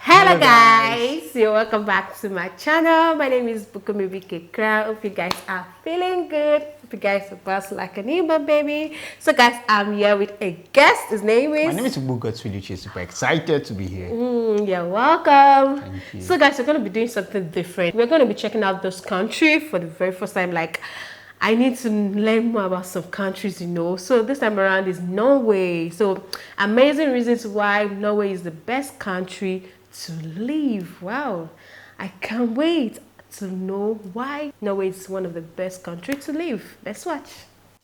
Hello guys, you're welcome back to my channel. My name is Bukumi Kekra. Hope you guys are feeling good. Hope you guys are bust like a newborn baby. So guys, I'm here with a guest. His name is... My name is Bugotswiduchi. Super excited to be here. You're welcome. Thank you. So guys, we're going to be doing something different. We're going to be checking out this country for the very first time. Like, I need to learn more about some countries, So this time around is Norway. So amazing reasons why Norway is the best country to live. Wow, I can't wait to know why Norway is one of the best countries to live. Let's watch.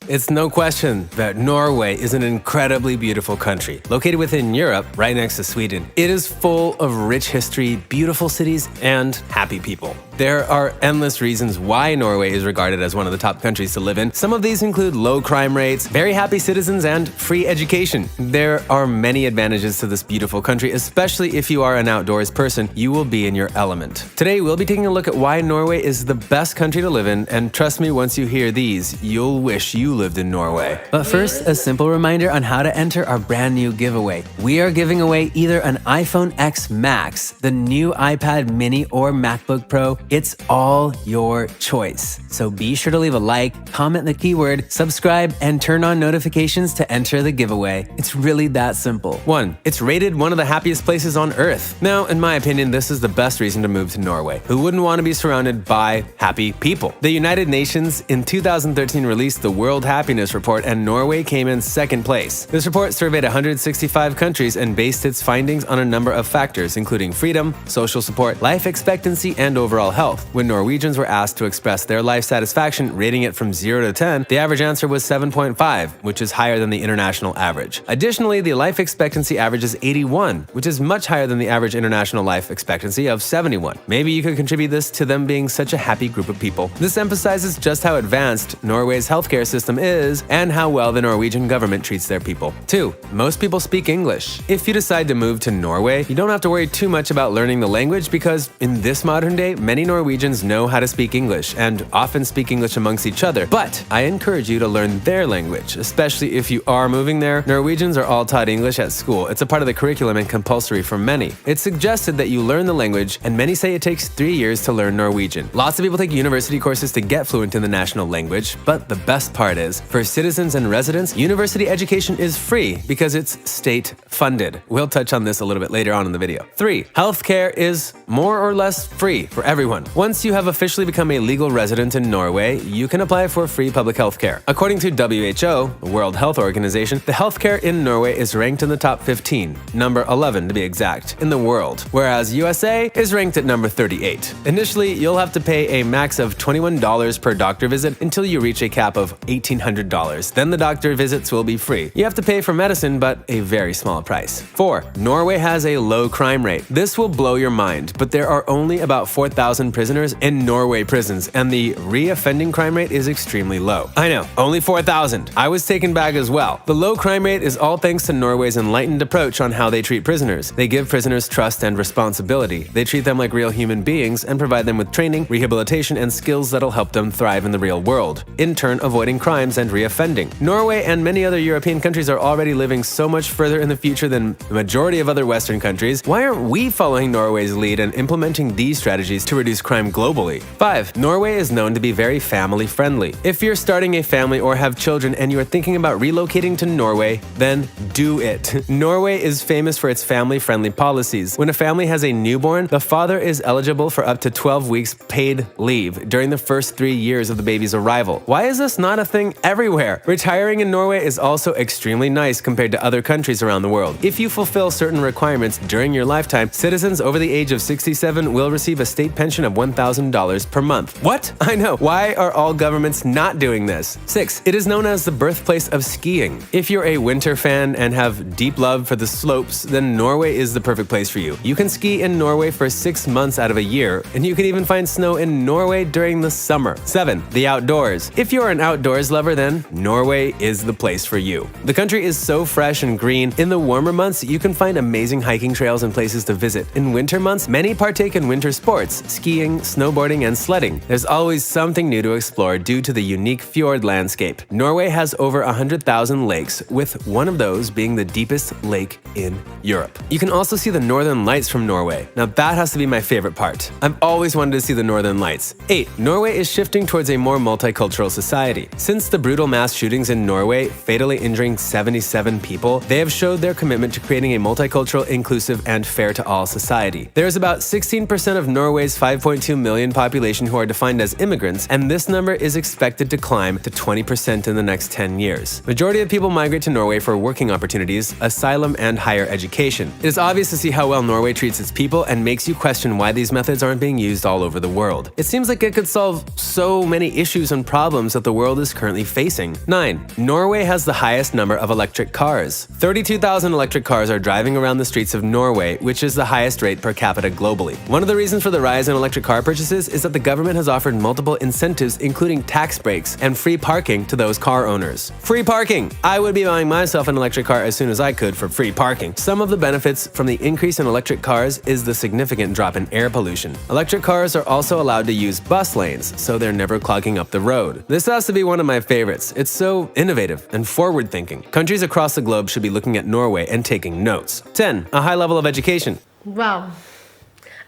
It's no question that Norway is an incredibly beautiful country, located within Europe, right next to Sweden. It is full of rich history, beautiful cities, and happy people. There are endless reasons why Norway is regarded as one of the top countries to live in. Some of these include low crime rates, very happy citizens, and free education. There are many advantages to this beautiful country, especially if you are an outdoors person. You will be in your element. Today, we'll be taking a look at why Norway is the best country to live in, and trust me, once you hear these, you'll wish you lived in Norway. But first, a simple reminder on how to enter our brand new giveaway. We are giving away either an iPhone X Max, the new iPad mini, or MacBook Pro. It's all your choice. So be sure to leave a like, comment the keyword, subscribe, and turn on notifications to enter the giveaway. It's really that simple. 1. It's rated one of the happiest places on Earth. Now, in my opinion, this is the best reason to move to Norway. Who wouldn't want to be surrounded by happy people? The United Nations in 2013 released the World Happiness Report, and Norway came in second place. This report surveyed 165 countries and based its findings on a number of factors, including freedom, social support, life expectancy, and overall health. When Norwegians were asked to express their life satisfaction, rating it from 0 to 10, the average answer was 7.5, which is higher than the international average. Additionally, the life expectancy average is 81, which is much higher than the average international life expectancy of 71. Maybe you could contribute this to them being such a happy group of people. This emphasizes just how advanced Norway's healthcare system is and how well the Norwegian government treats their people. 2. Most people speak English. If you decide to move to Norway, you don't have to worry too much about learning the language because in this modern day, many Norwegians know how to speak English and often speak English amongst each other. But I encourage you to learn their language, especially if you are moving there. Norwegians are all taught English at school. It's a part of the curriculum and compulsory for many. It's suggested that you learn the language, and many say it takes 3 years to learn Norwegian. Lots of people take university courses to get fluent in the national language, but the best part is, for citizens and residents, university education is free because it's state funded. We'll touch on this a little bit later on in the video. 3. Healthcare is more or less free for everyone. Once you have officially become a legal resident in Norway, you can apply for free public health care. According to WHO, the World Health Organization, the healthcare in Norway is ranked in the top 15, number 11 to be exact, in the world, whereas USA is ranked at number 38. Initially, you'll have to pay a max of $21 per doctor visit until you reach a cap of $1,800. Then the doctor visits will be free. You have to pay for medicine, but a very small price. 4. Norway has a low crime rate. This will blow your mind, but there are only about 4,000 prisoners in Norway prisons, and the re-offending crime rate is extremely low. I know, only 4,000. I was taken back as well. The low crime rate is all thanks to Norway's enlightened approach on how they treat prisoners. They give prisoners trust and responsibility. They treat them like real human beings and provide them with training, rehabilitation, and skills that'll help them thrive in the real world, in turn avoiding crimes and re-offending. Norway and many other European countries are already living so much further in the future than the majority of other Western countries. Why aren't we following Norway's lead and implementing these strategies to reduce crime globally? 5. Norway is known to be very family-friendly. If you're starting a family or have children and you are thinking about relocating to Norway, then do it. Norway is famous for its family-friendly policies. When a family has a newborn, the father is eligible for up to 12 weeks paid leave during the first 3 years of the baby's arrival. Why is this not a thing everywhere? Retiring in Norway is also extremely nice compared to other countries around the world. If you fulfill certain requirements during your lifetime, citizens over the age of 67 will receive a state pension of $1,000 per month. What? I know. Why are all governments not doing this? 6. It is known as the birthplace of skiing. If you're a winter fan and have deep love for the slopes, then Norway is the perfect place for you. You can ski in Norway for 6 months out of a year, and you can even find snow in Norway during the summer. 7. The outdoors. If you're an outdoors lover, then Norway is the place for you. The country is so fresh and green. In the warmer months, you can find amazing hiking trails and places to visit. In winter months, many partake in winter sports. Skiing skiing, snowboarding, and sledding. There's always something new to explore due to the unique fjord landscape. Norway has over 100,000 lakes, with one of those being the deepest lake in Europe. You can also see the northern lights from Norway. Now that has to be my favorite part. I've always wanted to see the northern lights. 8. Norway is shifting towards a more multicultural society. Since the brutal mass shootings in Norway, fatally injuring 77 people, they have showed their commitment to creating a multicultural, inclusive, and fair-to-all society. There is about 16% of Norway's 5.2 million population who are defined as immigrants, and this number is expected to climb to 20% in the next 10 years. Majority of people migrate to Norway for working opportunities, asylum, and higher education. It is obvious to see how well Norway treats its people and makes you question why these methods aren't being used all over the world. It seems like it could solve so many issues and problems that the world is currently facing. 9. Norway has the highest number of electric cars. 32,000 electric cars are driving around the streets of Norway, which is the highest rate per capita globally. One of the reasons for the rise in electric car purchases is that the government has offered multiple incentives, including tax breaks and free parking to those car owners. Free parking! I would be buying myself an electric car as soon as I could for free parking. Some of the benefits from the increase in electric cars is the significant drop in air pollution. Electric cars are also allowed to use bus lanes, so they're never clogging up the road. This has to be one of my favorites. It's so innovative and forward-thinking. Countries across the globe should be looking at Norway and taking notes. 10. A high level of education. Wow.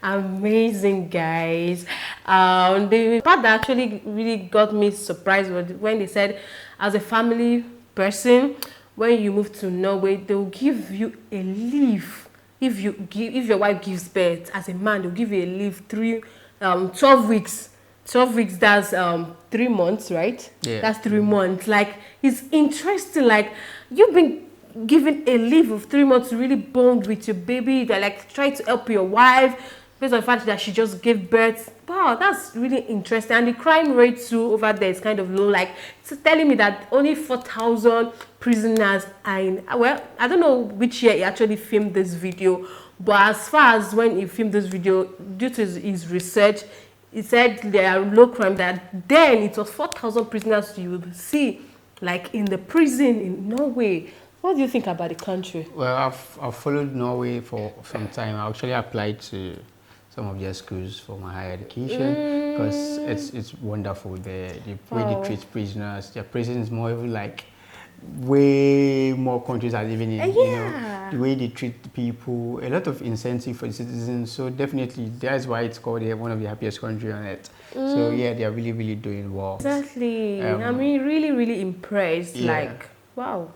Amazing, guys. The part that actually really got me surprised was when they said, as a family person, when you move to Norway, they'll give you a leave. If your wife gives birth, as a man, they'll give you a leave 12 weeks. 12 weeks, that's 3 months, right? Yeah. That's 3 months. Like, it's interesting. Like, you've been given a leave of 3 months to really bond with your baby. They're like trying to help your wife based on the fact that she just gave birth. Wow, that's really interesting. And the crime rate too over there is kind of low. Like, it's telling me that only 4,000 prisoners are in. Well, I don't know which year he actually filmed this video, but as far as when he filmed this video, due to his research, he said there are low crime. That then it was 4,000 prisoners you would see, like in the prison in Norway. What do you think about the country? Well, I've followed Norway for some time. I actually applied to some of their schools for my higher education because it's wonderful there. The way they treat prisoners, their prison is more even like way more countries are living in. You know, the way they treat the people, a lot of incentive for the citizens. So definitely that's why it's called one of the happiest countries on earth. So yeah, they are really, really doing well. Exactly. I mean, really, really impressed. Yeah. Like, wow.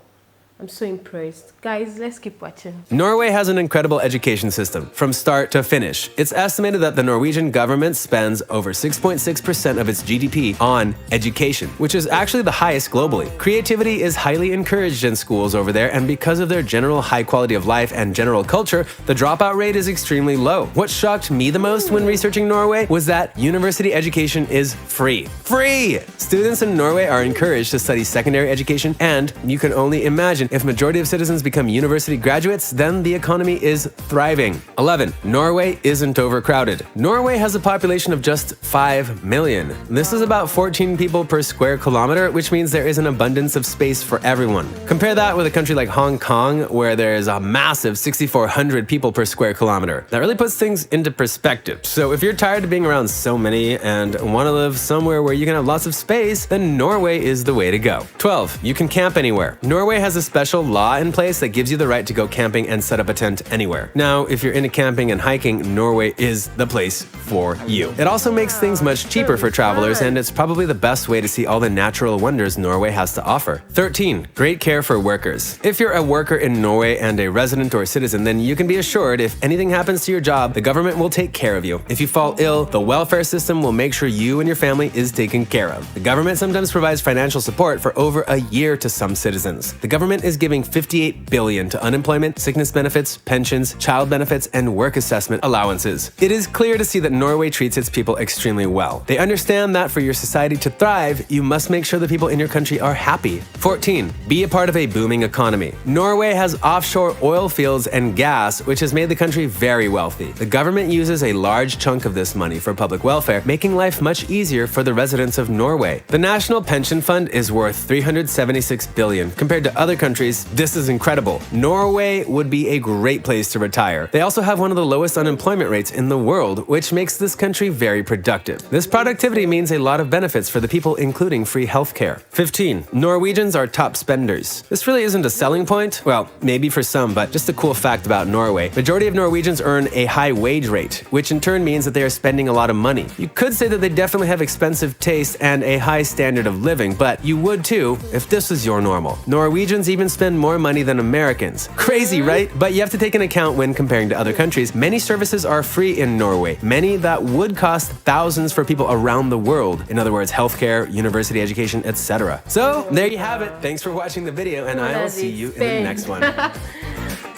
I'm so impressed. Guys, let's keep watching. Norway has an incredible education system, from start to finish. It's estimated that the Norwegian government spends over 6.6% of its GDP on education, which is actually the highest globally. Creativity is highly encouraged in schools over there, and because of their general high quality of life and general culture, the dropout rate is extremely low. What shocked me the most when researching Norway was that university education is free. Free! Students in Norway are encouraged to study secondary education, and you can only imagine if majority of citizens become university graduates, then the economy is thriving. 11. Norway isn't overcrowded. Norway has a population of just 5 million. This is about 14 people per square kilometer, which means there is an abundance of space for everyone. Compare that with a country like Hong Kong, where there is a massive 6,400 people per square kilometer. That really puts things into perspective. So if you're tired of being around so many and want to live somewhere where you can have lots of space, then Norway is the way to go. 12. You can camp anywhere. Norway has a special law in place that gives you the right to go camping and set up a tent anywhere. Now, if you're into camping and hiking, Norway is the place for you. It also makes things much cheaper for travelers, and it's probably the best way to see all the natural wonders Norway has to offer. 13. Great care for workers. If you're a worker in Norway and a resident or citizen, then you can be assured if anything happens to your job, the government will take care of you. If you fall ill, the welfare system will make sure you and your family is taken care of. The government sometimes provides financial support for over a year to some citizens. The government is giving $58 billion to unemployment, sickness benefits, pensions, child benefits, and work assessment allowances. It is clear to see that Norway treats its people extremely well. They understand that for your society to thrive, you must make sure the people in your country are happy. 14. Be a part of a booming economy. Norway has offshore oil fields and gas, which has made the country very wealthy. The government uses a large chunk of this money for public welfare, making life much easier for the residents of Norway. The National Pension Fund is worth $376 billion. Compared to other countries, this is incredible. Norway would be a great place to retire. They also have one of the lowest unemployment rates in the world, which makes makes this country very productive. This productivity means a lot of benefits for the people, including free healthcare. 15. Norwegians are top spenders. This really isn't a selling point. Well, maybe for some, but just a cool fact about Norway. Majority of Norwegians earn a high wage rate, which in turn means that they are spending a lot of money. You could say that they definitely have expensive taste and a high standard of living, but you would too if this was your normal. Norwegians even spend more money than Americans. Crazy, right? But you have to take into account when comparing to other countries. Many services are free in Norway, many that would cost thousands for people around the world. In other words, healthcare, university education, etc. So there you have it. Thanks for watching the video, and I will see you in the next one.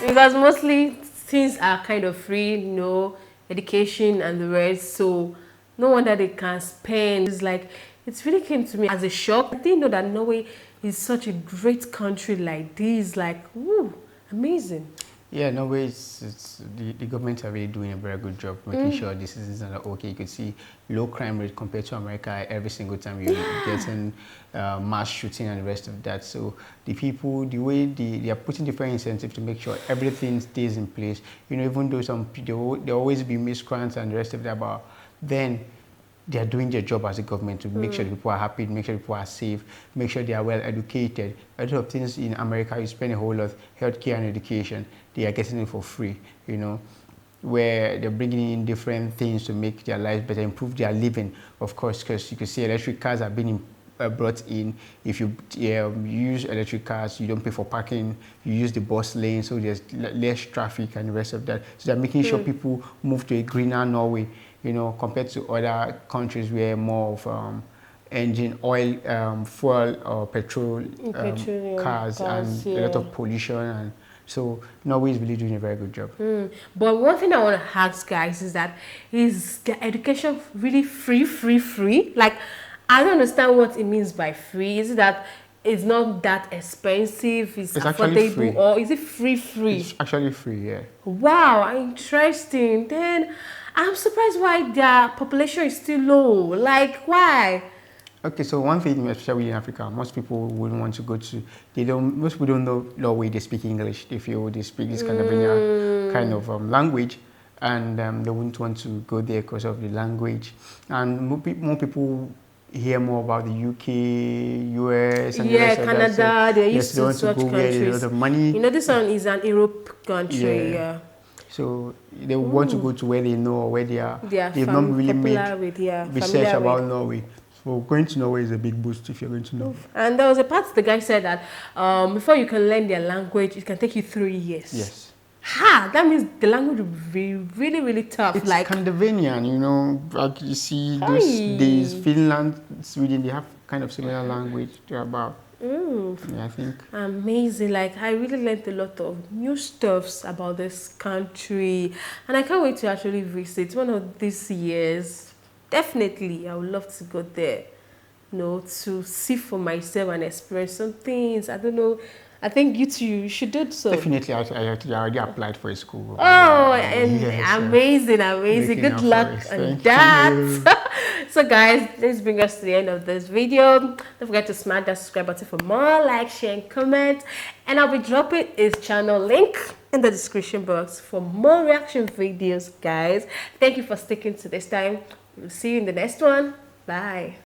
Because mostly things are kind of free, education and the rest, so no wonder they can spend. It's like, it really came to me as a shock. I didn't know that Norway is such a great country like this. Like, woo, amazing. Yeah, Norway, the government are really doing a very good job making sure the citizens are okay. You could see low crime rate compared to America every single time you're getting mass shooting and the rest of that. So the people, the way they are putting different incentives to make sure everything stays in place. Even though there always be miscreants and the rest of that, but then they are doing their job as a government to make sure the people are happy, make sure people are safe, make sure they are well educated. A lot of things in America, you spend a whole lot of healthcare and education, they are getting it for free, where they're bringing in different things to make their lives better, improve their living, of course, because you can see electric cars are being brought in. If you use electric cars, you don't pay for parking, you use the bus lane, so there's less traffic and the rest of that. So they're making sure people move to a greener Norway, compared to other countries where more of engine oil, fuel or petrol cars and a lot of pollution, and so Norway is really doing a very good job. But one thing I want to ask guys is that, is the education really free? Like, I don't understand what it means by free. Is it that it's not that expensive, it's affordable, free. Or is it free? It's actually free, yeah. Wow, interesting. Then I'm surprised why their population is still low. Like, why? Okay, so one thing, especially in Africa, most people wouldn't want to go to. Most people don't know Norway. They speak English. They feel they speak this kind of language, and they wouldn't want to go there because of the language. And more people hear more about the UK, US, and Canada. They're used to such countries. Where there's a lot of money. This one is an Europe country. Yeah. So they want to go to where they know or where they've not really made research about Norway. So going to Norway is a big boost if you're going to Norway. And there was a part the guy said that before you can learn their language, it can take you 3 years. Yes. That means the language will be really, really tough. It's like Scandinavian, like you see those days, Finland, Sweden, they have kind of similar language to about. Yeah, I think. Amazing. Like, I really learned a lot of new stuffs about this country, and I can't wait to actually visit one of these years. Definitely, I would love to go there, to see for myself and experience some things. I don't know. I think you two, you should do so. Definitely, I already applied for a school. Amazing. Good luck on that. So guys, this brings us to the end of this video. Don't forget to smash that subscribe button for more, like, share, and comment. And I'll be dropping his channel link in the description box for more reaction videos, guys. Thank you for sticking to this time. We'll see you in the next one. Bye.